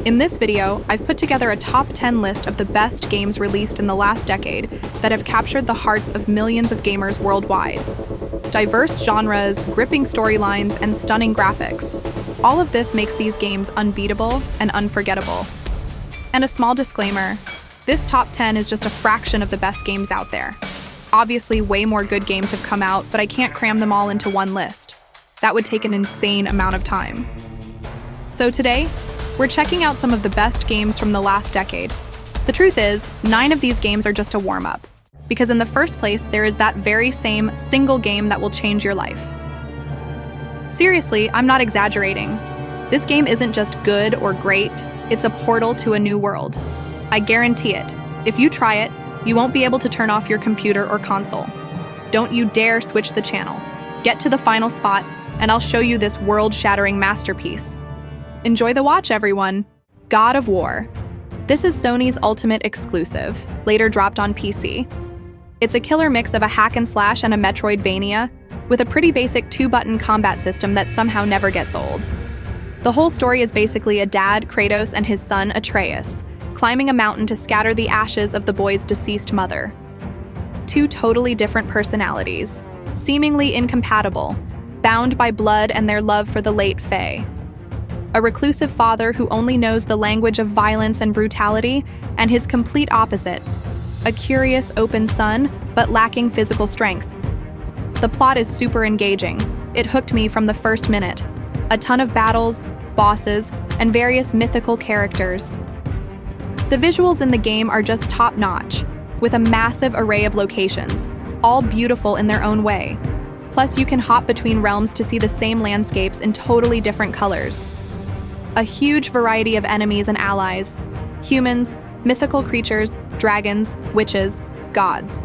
In this video, I've put together a top 10 list of the best games released in the last decade that have captured the hearts of millions of gamers worldwide. Diverse genres, gripping storylines, and stunning graphics. All of this makes these games unbeatable and unforgettable. And a small disclaimer, this top 10 is just a fraction of the best games out there. Obviously, way more good games have come out, but I can't cram them all into one list. That would take an insane amount of time. So today, we're checking out some of the best games from the last decade. The truth is, 9 of these games are just a warm-up, because in the first place, there is that very same single game that will change your life. Seriously, I'm not exaggerating. This game isn't just good or great, it's a portal to a new world. I guarantee it. If you try it, you won't be able to turn off your computer or console. Don't you dare switch the channel. Get to the final spot, and I'll show you this world-shattering masterpiece. Enjoy the watch, everyone. God of War. This is Sony's ultimate exclusive, later dropped on PC. It's a killer mix of a hack and slash and a Metroidvania, with a pretty basic 2-button combat system that somehow never gets old. The whole story is basically a dad, Kratos, and his son, Atreus, climbing a mountain to scatter the ashes of the boy's deceased mother. 2 totally different personalities, seemingly incompatible, bound by blood and their love for the late Faye. A reclusive father who only knows the language of violence and brutality, and his complete opposite, a curious, open son, but lacking physical strength. The plot is super engaging. It hooked me from the first minute. A ton of battles, bosses, and various mythical characters. The visuals in the game are just top-notch, with a massive array of locations, all beautiful in their own way. Plus, you can hop between realms to see the same landscapes in totally different colors. A huge variety of enemies and allies, humans, mythical creatures, dragons, witches, gods.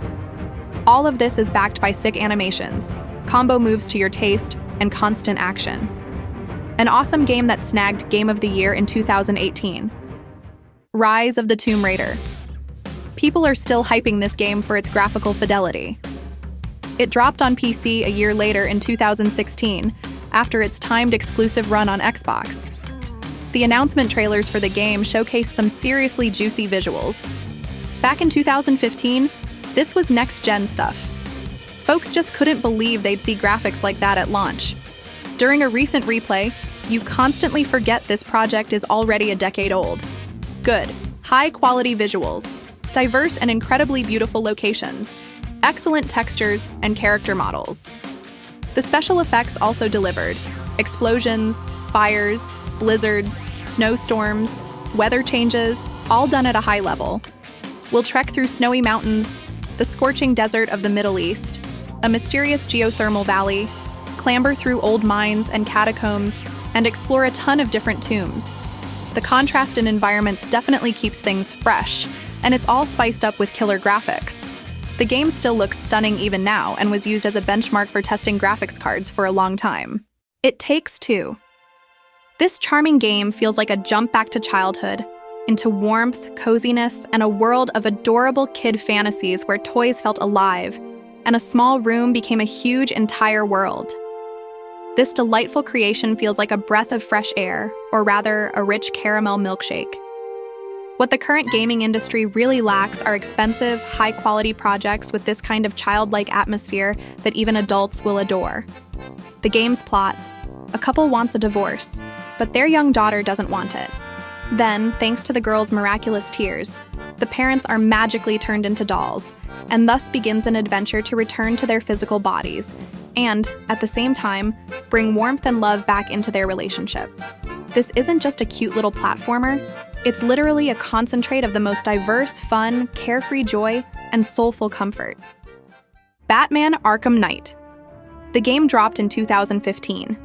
All of this is backed by sick animations, combo moves to your taste, and constant action. An awesome game that snagged Game of the Year in 2018. Rise of the Tomb Raider. People are still hyping this game for its graphical fidelity. It dropped on PC a year later in 2016, after its timed exclusive run on Xbox. The announcement trailers for the game showcased some seriously juicy visuals. Back in 2015, this was next-gen stuff. Folks just couldn't believe they'd see graphics like that at launch. During a recent replay, you constantly forget this project is already a decade old. Good, high-quality visuals, diverse and incredibly beautiful locations, excellent textures and character models. The special effects also delivered. Explosions, fires, blizzards, snowstorms, weather changes, all done at a high level. We'll trek through snowy mountains, the scorching desert of the Middle East, a mysterious geothermal valley, clamber through old mines and catacombs, and explore a ton of different tombs. The contrast in environments definitely keeps things fresh, and it's all spiced up with killer graphics. The game still looks stunning even now and was used as a benchmark for testing graphics cards for a long time. It Takes Two. This charming game feels like a jump back to childhood, into warmth, coziness, and a world of adorable kid fantasies where toys felt alive, and a small room became a huge entire world. This delightful creation feels like a breath of fresh air, or rather, a rich caramel milkshake. What the current gaming industry really lacks are expensive, high-quality projects with this kind of childlike atmosphere that even adults will adore. The game's plot: a couple wants a divorce, but their young daughter doesn't want it. Then, thanks to the girl's miraculous tears, the parents are magically turned into dolls, and thus begins an adventure to return to their physical bodies, and, at the same time, bring warmth and love back into their relationship. This isn't just a cute little platformer, it's literally a concentrate of the most diverse, fun, carefree joy, and soulful comfort. Batman Arkham Knight. The game dropped in 2015.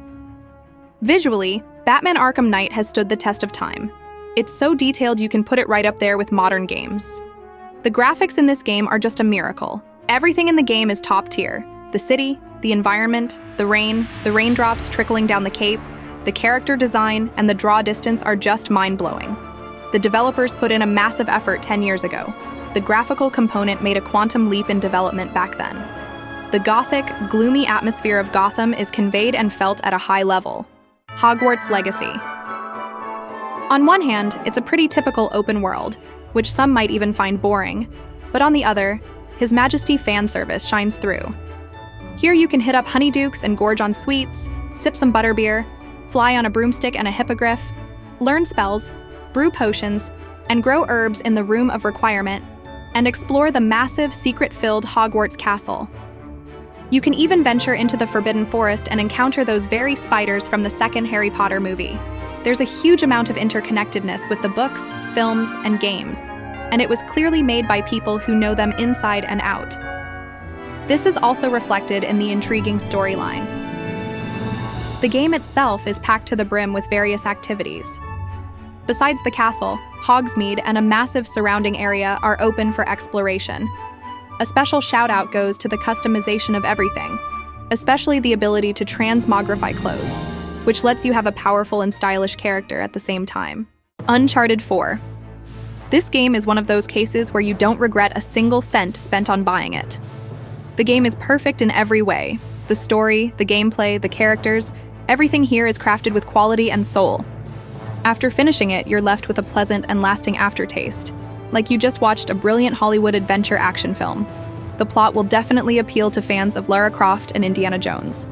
Visually, Batman Arkham Knight has stood the test of time. It's so detailed you can put it right up there with modern games. The graphics in this game are just a miracle. Everything in the game is top tier. The city, the environment, the rain, the raindrops trickling down the cape, the character design, and the draw distance are just mind-blowing. The developers put in a massive effort 10 years ago. The graphical component made a quantum leap in development back then. The gothic, gloomy atmosphere of Gotham is conveyed and felt at a high level. Hogwarts Legacy. On one hand, it's a pretty typical open world, which some might even find boring, but on the other, His Majesty fan service shines through. Here you can hit up honeydukes and gorge on sweets, sip some butterbeer, fly on a broomstick and a hippogriff, learn spells, brew potions, and grow herbs in the Room of Requirement, and explore the massive, secret-filled Hogwarts castle. You can even venture into the Forbidden Forest and encounter those very spiders from the second Harry Potter movie. There's a huge amount of interconnectedness with the books, films, and games, and it was clearly made by people who know them inside and out. This is also reflected in the intriguing storyline. The game itself is packed to the brim with various activities. Besides the castle, Hogsmeade and a massive surrounding area are open for exploration. A special shout-out goes to the customization of everything, especially the ability to transmogrify clothes, which lets you have a powerful and stylish character at the same time. Uncharted 4. This game is one of those cases where you don't regret a single cent spent on buying it. The game is perfect in every way. The story, the gameplay, the characters, everything here is crafted with quality and soul. After finishing it, you're left with a pleasant and lasting aftertaste, like you just watched a brilliant Hollywood adventure action film. The plot will definitely appeal to fans of Lara Croft and Indiana Jones.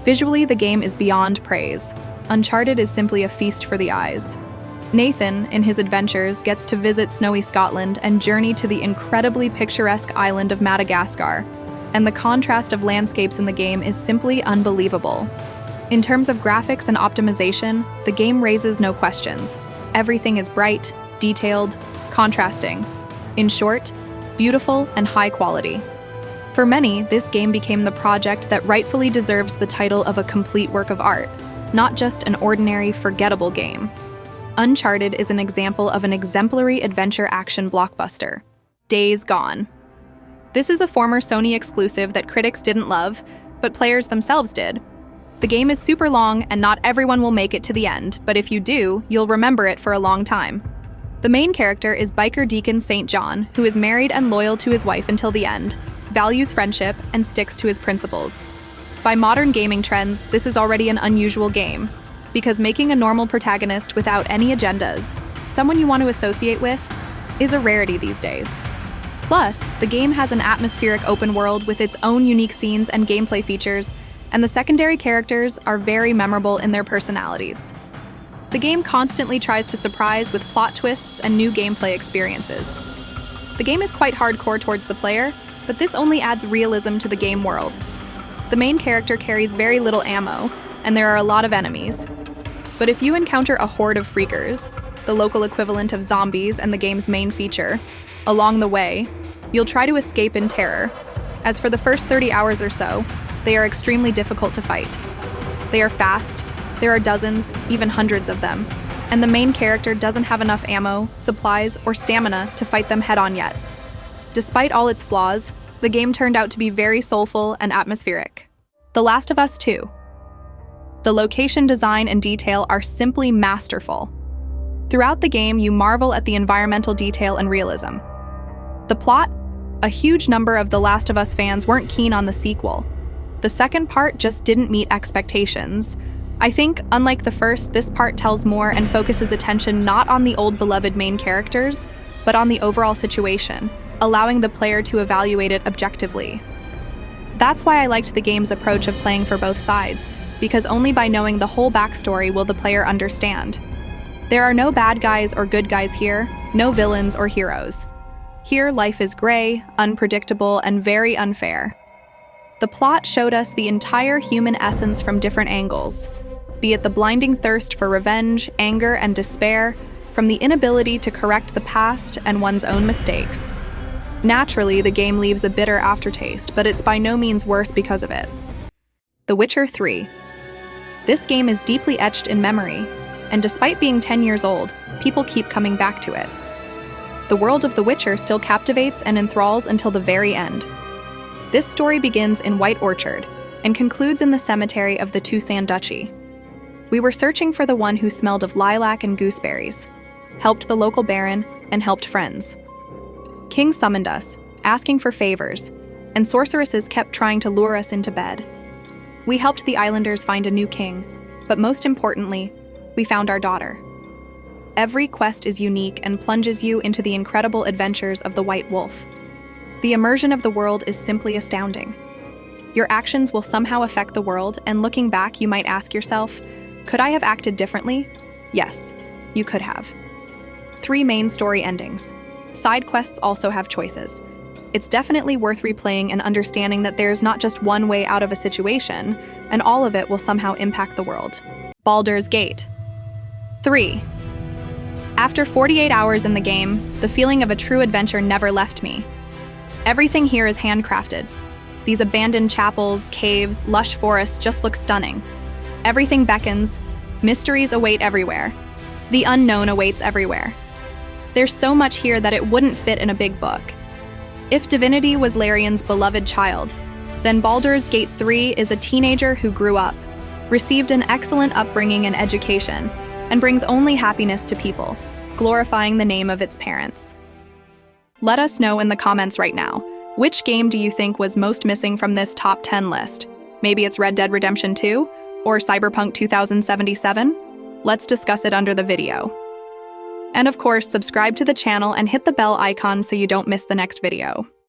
Visually, the game is beyond praise. Uncharted is simply a feast for the eyes. Nathan, in his adventures, gets to visit snowy Scotland and journey to the incredibly picturesque island of Madagascar, and the contrast of landscapes in the game is simply unbelievable. In terms of graphics and optimization, the game raises no questions. Everything is bright, detailed, contrasting. In short, beautiful and high quality. For many, this game became the project that rightfully deserves the title of a complete work of art, not just an ordinary, forgettable game. Uncharted is an example of an exemplary adventure action blockbuster. Days Gone. This is a former Sony exclusive that critics didn't love, but players themselves did. The game is super long and not everyone will make it to the end, but if you do, you'll remember it for a long time. The main character is Biker Deacon St. John, who is married and loyal to his wife until the end, values friendship, and sticks to his principles. By modern gaming trends, this is already an unusual game, because making a normal protagonist without any agendas, someone you want to associate with, is a rarity these days. Plus, the game has an atmospheric open world with its own unique scenes and gameplay features, and the secondary characters are very memorable in their personalities. The game constantly tries to surprise with plot twists and new gameplay experiences. The game is quite hardcore towards the player, but this only adds realism to the game world. The main character carries very little ammo, and there are a lot of enemies. But if you encounter a horde of freakers, the local equivalent of zombies and the game's main feature, along the way, you'll try to escape in terror. As for the first 30 hours or so, they are extremely difficult to fight. They are fast, there are dozens, even hundreds of them, and the main character doesn't have enough ammo, supplies, or stamina to fight them head-on yet. Despite all its flaws, the game turned out to be very soulful and atmospheric. The Last of Us 2. The location design and detail are simply masterful. Throughout the game, you marvel at the environmental detail and realism. The plot? A huge number of The Last of Us fans weren't keen on the sequel. The second part just didn't meet expectations. I think, unlike the first, this part tells more and focuses attention not on the old beloved main characters, but on the overall situation, allowing the player to evaluate it objectively. That's why I liked the game's approach of playing for both sides, because only by knowing the whole backstory will the player understand. There are no bad guys or good guys here, no villains or heroes. Here, life is gray, unpredictable, and very unfair. The plot showed us the entire human essence from different angles, be it the blinding thirst for revenge, anger, and despair, from the inability to correct the past and one's own mistakes. Naturally, the game leaves a bitter aftertaste, but it's by no means worse because of it. The Witcher 3. This game is deeply etched in memory, and despite being 10 years old, people keep coming back to it. The world of The Witcher still captivates and enthralls until the very end. This story begins in White Orchard and concludes in the cemetery of the Toussaint Duchy. We were searching for the one who smelled of lilac and gooseberries, helped the local baron, and helped friends. King summoned us, asking for favors, and sorceresses kept trying to lure us into bed. We helped the islanders find a new king, but most importantly, we found our daughter. Every quest is unique and plunges you into the incredible adventures of the White Wolf. The immersion of the world is simply astounding. Your actions will somehow affect the world, and looking back, you might ask yourself, could I have acted differently? Yes, you could have. 3 main story endings. Side quests also have choices. It's definitely worth replaying and understanding that there's not just one way out of a situation, and all of it will somehow impact the world. Baldur's Gate. 3. After 48 hours in the game, the feeling of a true adventure never left me. Everything here is handcrafted. These abandoned chapels, caves, lush forests just look stunning. Everything beckons. Mysteries await everywhere. The unknown awaits everywhere. There's so much here that it wouldn't fit in a big book. If Divinity was Larian's beloved child, then Baldur's Gate 3 is a teenager who grew up, received an excellent upbringing and education, and brings only happiness to people, glorifying the name of its parents. Let us know in the comments right now, which game do you think was most missing from this top 10 list? Maybe it's Red Dead Redemption 2 or Cyberpunk 2077? Let's discuss it under the video. And of course, subscribe to the channel and hit the bell icon so you don't miss the next video.